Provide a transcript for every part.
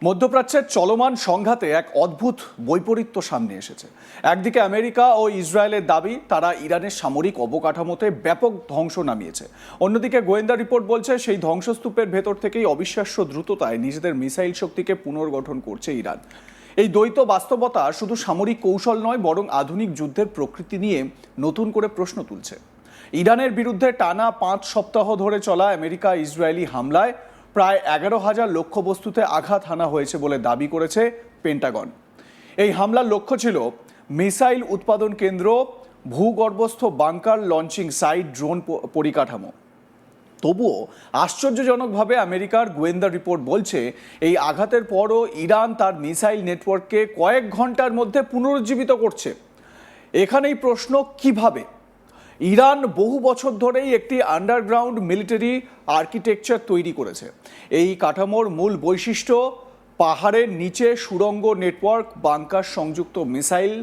মধ্যপ্রাচ্যের চলমান সংঘাতে এক অদ্ভুত বৈপরীত্য সামনে এসেছে। একদিকে আমেরিকা ও ইসরায়েলের দাবি তারা ইরানের সামরিক অবকাঠামোতে ব্যাপক ধ্বংস নামিয়েছে, অন্যদিকে গোয়েন্দা রিপোর্ট বলছে সেই ধ্বংসস্তূপের ভেতর থেকেই অবিশ্বাস্য দ্রুততায় নিজেদের মিসাইল শক্তিকে পুনর্গঠন করছে ইরান। এই দ্বৈত বাস্তবতা শুধু সামরিক কৌশল নয়, বরং আধুনিক যুদ্ধের প্রকৃতি নিয়ে নতুন করে প্রশ্ন তুলছে। ইরানের বিরুদ্ধে টানা 5 সপ্তাহ ধরে চলা আমেরিকা ইসরায়েলি হামলায় প্রায় 11,000 লক্ষ্যবস্তুতে আঘাত হানা হয়েছে বলে দাবি করেছে পেন্টাগন। এই হামলার লক্ষ্য ছিল মিসাইল উৎপাদন কেন্দ্র, ভূগর্ভস্থ বাংকার, লঞ্চিং সাইট, ড্রোন পরিকাঠামো। তবুও আশ্চর্যজনকভাবে আমেরিকার গোয়েন্দা রিপোর্ট বলছে এই আঘাতের পরও ইরান তার মিসাইল নেটওয়ার্ককে কয়েক ঘন্টার মধ্যে পুনরুজ্জীবিত করছে। এখানেই প্রশ্ন, কিভাবে? ইরান বহু বছর ধরেই একটি আন্ডারগ্রাউন্ড মিলিটারি আর্কিটেকচার তৈরি করেছে। এই কাঠামোর মূল বৈশিষ্ট্য পাহাড়ের নিচে সুড়ঙ্গ নেটওয়ার্ক, বাংকার সংযুক্ত মিসাইল,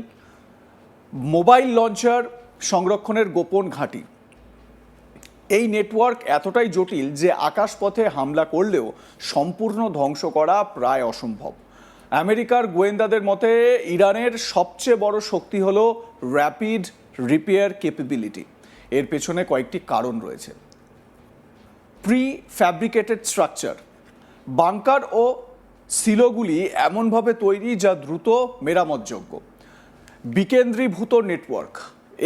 মোবাইল লঞ্চার সংরক্ষণের গোপন ঘাঁটি। এই নেটওয়ার্ক এতটাই জটিল যে আকাশপথে হামলা করলেও সম্পূর্ণ ধ্বংস করা প্রায় অসম্ভব। আমেরিকার গোয়েন্দাদের মতে ইরানের সবচেয়ে বড় শক্তি হলো র্যাপিড রিপেয়ার ক্যাপাবিলিটি। এর পেছনে কয়েকটি কারণ রয়েছে। প্রি ফ্যাব্রিকেটেড স্ট্রাকচার, বাংকার ও সিলোগুলি এমনভাবে তৈরি যা দ্রুত মেরামতযোগ্য। বিকেন্দ্রীভূত নেটওয়ার্ক,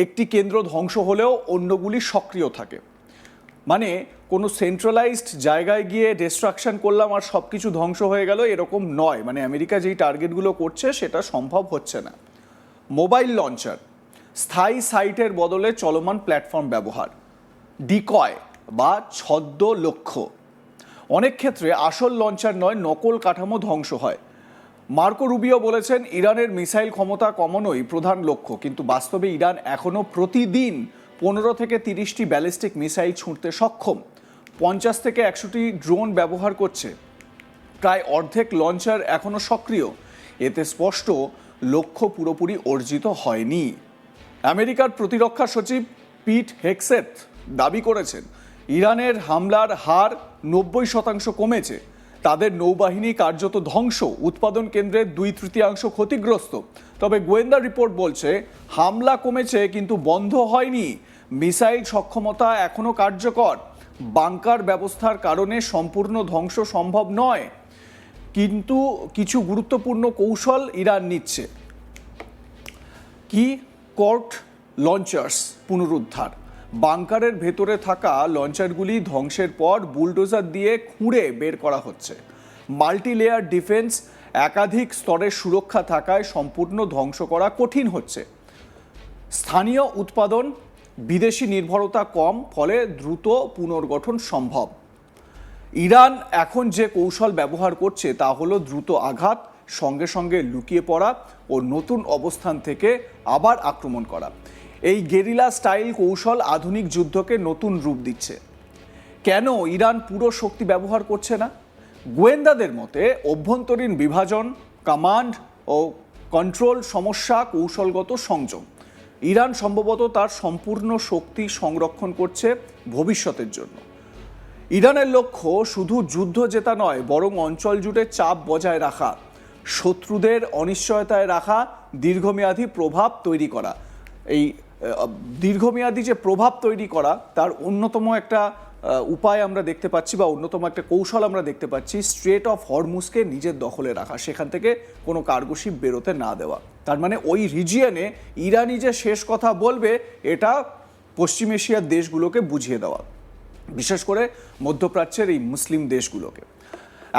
একটি কেন্দ্র ধ্বংস হলেও অন্যগুলি সক্রিয় থাকে। মানে কোনো সেন্ট্রালাইজড জায়গায় গিয়ে ডিস্ট্রাকশন করলাম আর সব কিছু ধ্বংস হয়ে গেল, এরকম নয়। মানে আমেরিকা যেই টার্গেটগুলো করছে সেটা সম্ভব হচ্ছে না। মোবাইল লঞ্চার, স্থায়ী সাইটের বদলে চলমান প্ল্যাটফর্ম ব্যবহার। ডিকয় বা ছদ্ম লক্ষ্য, অনেক ক্ষেত্রে আসল লঞ্চার নয়, নকল কাঠামো ধ্বংস হয়। মার্কো রুবিও বলেছেন ইরানের মিসাইল ক্ষমতা কমানোই প্রধান লক্ষ্য, কিন্তু বাস্তবে ইরান এখনও প্রতিদিন 15 থেকে 30টি ব্যালিস্টিক মিসাইল ছুঁড়তে সক্ষম, 50 থেকে 100টি ড্রোন ব্যবহার করছে। প্রায় অর্ধেক লঞ্চার এখনও সক্রিয়। এতে স্পষ্ট লক্ষ্য পুরোপুরি অর্জিত হয়নি। আমেরিকার প্রতিরক্ষা সচিব পিট হেগসেথ দাবি করেছেন ইরানের হামলার হার 90% কমেছে। তাদের নৌবাহিনী কার্যত ধ্বংস, উৎপাদন কেন্দ্রের 2/3 ক্ষতিগ্রস্ত। তবে গোয়েন্দা রিপোর্ট বলছে হামলা কমেছে কিন্তু বন্ধ হয়নি। মিসাইল সক্ষমতা এখনও কার্যকর। বাংকার ব্যবস্থার কারণে সম্পূর্ণ ধ্বংস সম্ভব নয়, কিন্তু কিছু গুরুত্বপূর্ণ কৌশল ইরান নিচ্ছে। কি? কর্ট লঞ্চার্স পুনরুদ্ধার। বাংকারের ভেতরে থাকা লঞ্চারগুলি ধ্বংসের পর বুলডোজার দিয়ে খুঁড়ে বের করা হচ্ছে। মাল্টি লেয়ার ডিফেন্স, একাধিক স্তরের সুরক্ষা থাকায় সম্পূর্ণ ধ্বংস করা কঠিন হচ্ছে। স্থানীয় উৎপাদন, বিদেশি নির্ভরতা কম, ফলে দ্রুত পুনর্গঠন সম্ভব। ইরান এখন যে কৌশল ব্যবহার করছে তা হলো দ্রুত আঘাত, সঙ্গে সঙ্গে লুকিয়ে পড়া ও নতুন অবস্থান থেকে আবার আক্রমণ করা। এই গেরিলা স্টাইল কৌশল আধুনিক যুদ্ধকে নতুন রূপ দিচ্ছে। কেন ইরান পুরো শক্তি ব্যবহার করছে না? গোয়েন্দাদের মতে অভ্যন্তরীণ বিভাজন, কমান্ড ও কন্ট্রোল সমস্যা, কৌশলগত সংযম। ইরান সম্ভবত তার সম্পূর্ণ শক্তি সংরক্ষণ করছে ভবিষ্যতের জন্য। ইরানের লক্ষ্য শুধু যুদ্ধ জেতা নয়, বরং অঞ্চল জুড়ে চাপ বজায় রাখা, শত্রুদের অনিশ্চয়তায় রাখা, দীর্ঘমেয়াদী প্রভাব তৈরি করা। এই দীর্ঘমেয়াদী যে প্রভাব তৈরি করা, তার অন্যতম একটা উপায় আমরা দেখতে পাচ্ছি, বা অন্যতম একটা কৌশল আমরা দেখতে পাচ্ছি, স্ট্রেট অফ হরমুজকে নিজের দখলে রাখা, সেখান থেকে কোনো কার্গো শিপ বেরোতে না দেওয়া। তার মানে ওই রিজিয়নে ইরানি যে শেষ কথা বলবে এটা পশ্চিম এশিয়ার দেশগুলোকে বুঝিয়ে দেওয়া, বিশেষ করে মধ্যপ্রাচ্যের এই মুসলিম দেশগুলোকে।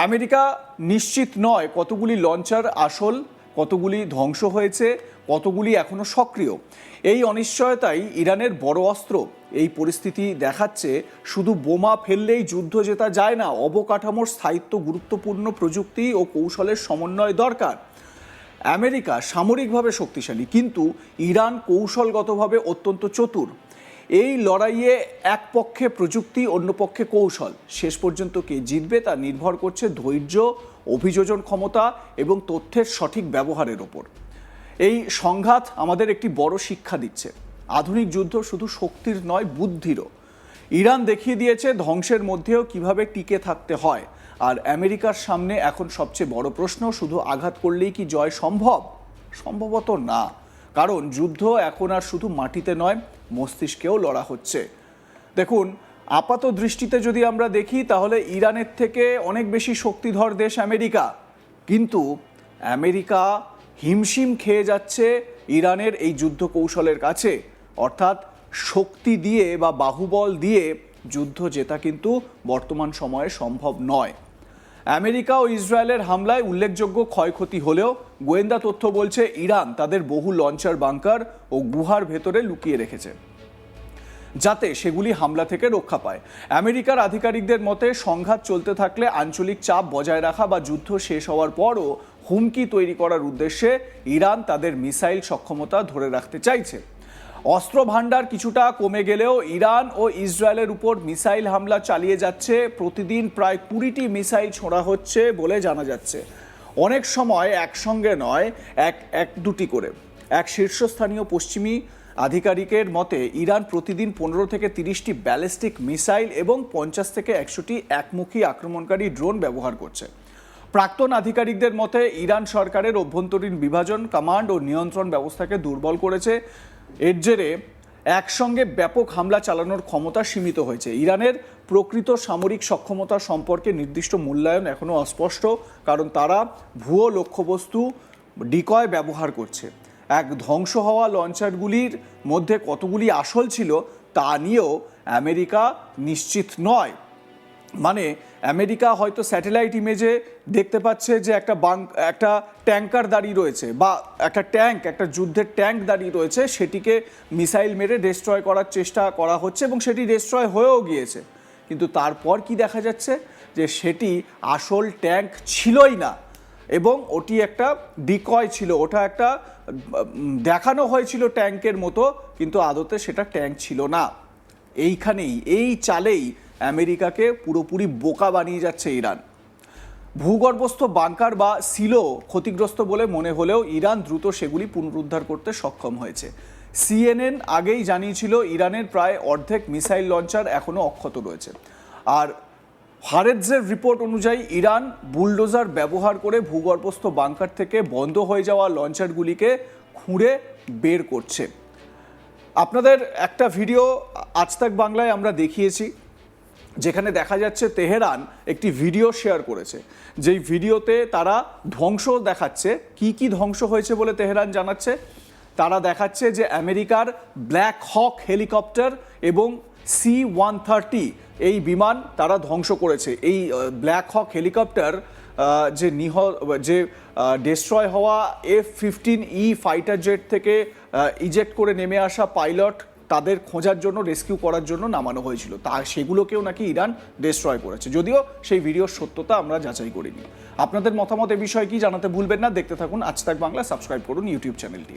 আমেরিকা নিশ্চিত নয় কতগুলি লঞ্চার আসল, কতগুলি ধ্বংস হয়েছে, কতগুলি এখনো সক্রিয়। এই অনিশ্চয়তাই ইরানের বড় অস্ত্র। এই পরিস্থিতি দেখাচ্ছে শুধু বোমা ফেললেই যুদ্ধ জেতা যায় না, অবকাঠামোর স্থায়িত্ব গুরুত্বপূর্ণ, প্রযুক্তি ও কৌশলের সমন্বয় দরকার। আমেরিকা সামরিকভাবে শক্তিশালী, কিন্তু ইরান কৌশলগতভাবে অত্যন্ত চতুর। এই লড়াইয়ে এক পক্ষে প্রযুক্তি, অন্য পক্ষে কৌশল। শেষ পর্যন্ত কে জিতবে তা নির্ভর করছে ধৈর্য, অভিযোজন ক্ষমতা এবং তথ্যের সঠিক ব্যবহারের ওপর। এই সংঘাত আমাদের একটি বড় শিক্ষা দিচ্ছে। আধুনিক যুদ্ধ শুধু শক্তির নয়, বুদ্ধিরও। ইরান দেখিয়ে দিয়েছে ধ্বংসের মধ্যেও কিভাবে টিকে থাকতে হয়। আর আমেরিকার সামনে এখন সবচেয়ে বড় প্রশ্ন, শুধু আঘাত করলেই কি জয় সম্ভব? সম্ভবত না, কারণ যুদ্ধ এখন আর শুধু মাটিতে নয়, মস্তিষ্কেও লড়া হচ্ছে। দেখুন, আপাত দৃষ্টিতে যদি আমরা দেখি তাহলে ইরানের থেকে অনেক বেশি শক্তিধর দেশ আমেরিকা, কিন্তু আমেরিকা হিমশিম খেয়ে যাচ্ছে ইরানের এই যুদ্ধ কৌশলের কাছে। অর্থাৎ শক্তি দিয়ে বা বাহুবল দিয়ে যুদ্ধ জেতা কিন্তু বর্তমান সময়ে সম্ভব নয়। আমেরিকা ও ইসরায়েলের হামলায় উল্লেখযোগ্য ক্ষয়ক্ষতি হলেও গোয়েন্দা তথ্য বলছে ইরান তাদের বহু লঞ্চার বাংকার ও গুহার ভেতরে লুকিয়ে রেখেছে, যাতে সেগুলি হামলা থেকে রক্ষা পায়। আমেরিকার আধিকারিকদের মতে সংঘাত চলতে থাকলে আঞ্চলিক চাপ বজায় রাখা বা যুদ্ধ শেষ হওয়ার পরও হুমকি তৈরি করার উদ্দেশ্যে ইরান তাদের মিসাইল সক্ষমতা ধরে রাখতে চাইছে। অস্ত্র ভাণ্ডার কিছুটা কমে গেলেও ইরান ও ইসরায়েলের উপর মিসাইল হামলা চালিয়ে যাচ্ছে। প্রতিদিন প্রায় 20টি মিসাইল ছোঁড়া হচ্ছে বলে জানা যাচ্ছে। অনেক সময় একসঙ্গে নয়, এক দুটি করে। এক শীর্ষস্থানীয় পশ্চিমী আধিকারিকের মতে ইরান প্রতিদিন 15 থেকে 30টি ব্যালিস্টিক মিসাইল এবং 50 থেকে 100টি একমুখী আক্রমণকারী ড্রোন ব্যবহার করছে। প্রাক্তন আধিকারিকদের মতে ইরান সরকারের অভ্যন্তরীণ বিভাজন, কমান্ড ও নিয়ন্ত্রণ ব্যবস্থাকে দুর্বল করেছে। এর জেরে একসঙ্গে ব্যাপক হামলা চালানোর ক্ষমতা সীমিত হয়েছে। ইরানের প্রকৃত সামরিক সক্ষমতা সম্পর্কে নির্দিষ্ট মূল্যায়ন এখনও অস্পষ্ট, কারণ তারা ভুয়ো লক্ষ্যবস্তু ডিকয় ব্যবহার করছে। এক ধ্বংস হওয়া লঞ্চারগুলির মধ্যে কতগুলি আসল ছিল তা নিয়েও আমেরিকা নিশ্চিত নয়। মানে আমেরিকা হয়তো স্যাটেলাইট ইমেজে দেখতে পাচ্ছে যে একটা ট্যাঙ্কার দাঁড়িয়ে রয়েছে, বা একটা যুদ্ধের ট্যাঙ্ক দাঁড়িয়ে রয়েছে, সেটিকে মিসাইল মেরে ডিস্ট্রয় করার চেষ্টা করা হচ্ছে এবং সেটি ডিস্ট্রয় হয়েও গিয়েছে। কিন্তু তারপর কি দেখা যাচ্ছে যে সেটি আসল ট্যাঙ্ক ছিলই না, এবং ওটি একটা ডিকয় ছিল। ওটা একটা দেখানো হয়েছিল ট্যাঙ্কের মতো, কিন্তু আদতে সেটা ট্যাঙ্ক ছিল না। এই চালেই আমেরিকাকে পুরোপুরি বোকা বানিয়ে যাচ্ছে ইরান। ভূগর্ভস্থ বাংকার বা সিলো ক্ষতিগ্রস্ত বলে মনে হলেও ইরান দ্রুত সেগুলি পুনরুদ্ধার করতে সক্ষম হয়েছে। CNN আগেই জানিয়েছিল ইরানের প্রায় অর্ধেক মিসাইল লঞ্চার এখনও অক্ষত রয়েছে। আর হারেৎজের রিপোর্ট অনুযায়ী ইরান বুলডোজার ব্যবহার করে ভূগর্ভস্থ বাংকার থেকে বন্ধ হয়ে যাওয়া লঞ্চারগুলিকে খুঁড়ে বের করছে। আপনাদের একটা ভিডিও আজ তাক বাংলায় আমরা দেখিয়েছি, যেখানে দেখা যাচ্ছে তেহরান একটি ভিডিও শেয়ার করেছে, যেই ভিডিওতে তারা ধ্বংস দেখাচ্ছে। কি ধ্বংস হয়েছে বলে তেহরান জানাচ্ছে? তারা দেখাচ্ছে যে আমেরিকার ব্ল্যাক হক হেলিকপ্টার এবং C-130 এই বিমান তারা ধ্বংস করেছে। এই ব্ল্যাক হক হেলিকপ্টার যে ডিস্ট্রয় হওয়া F-15E ফাইটার জেট থেকে ইজেক্ট করে নেমে আসা পাইলট তাদের খোঁজার জন্য, রেস্কিউ করার জন্য নামানো হয়েছিল, সেগুলোকেও নাকি ইরান ডিস্ট্রয় করেছে। যদিও সেই ভিডিওর সত্যতা আমরা যাচাই করিনি। আপনাদের মতামত এ বিষয়ে কি জানাতে ভুলবেন না। দেখতে থাকুন আজ তাক বাংলা, সাবস্ক্রাইব করুন ইউটিউব চ্যানেলটি।